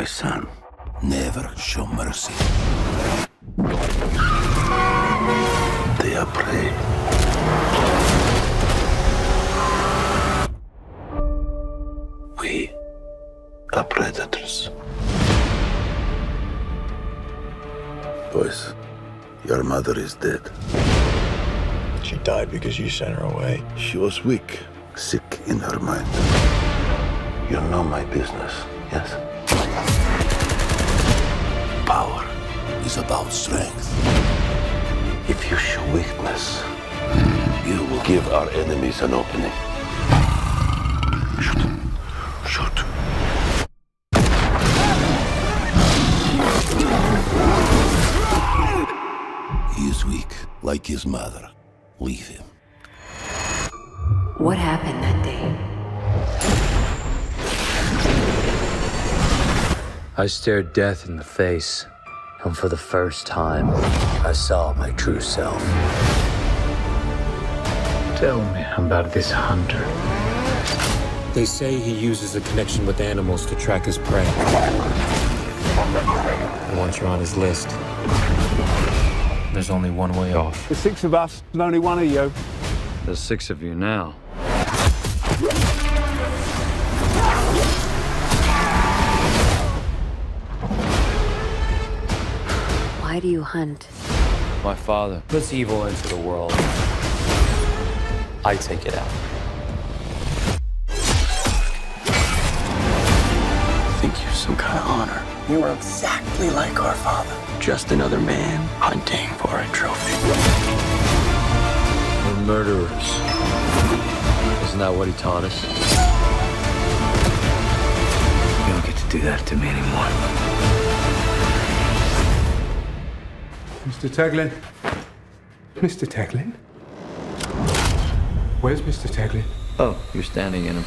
son, never show mercy. They are prey. We are predators. Boys, your mother is dead. She died because you sent her away. She was weak, sick in her mind. You know my business, yes? Power is about strength. If you show weakness, you will give our enemies an opening. Shoot. Shoot. He is weak, like his mother. Leave him. What happened that day? I stared death in the face, and for the first time, I saw my true self. Tell me about this hunter. They say he uses a connection with animals to track his prey. And once you're on his list, there's only one way off. There's 6 of us, and only one of you. There's 6 of you now. Why do you hunt? My father puts evil into the world. I take it out. I think you have some kind of honor. You are exactly like our father. Just another man hunting for a trophy. We're murderers. Isn't that what he taught us? You don't get to do that to me anymore. Mr. Teglin? Mr. Teglin? Where's Mr. Teglin? Oh, you're standing in him.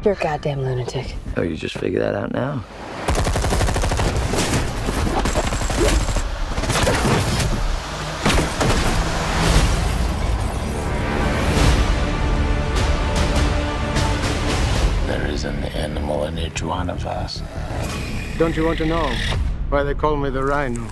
You're a goddamn lunatic. Oh, you just figured that out now? There is an animal in each one of us. Don't you want to know why they call me the Rhino?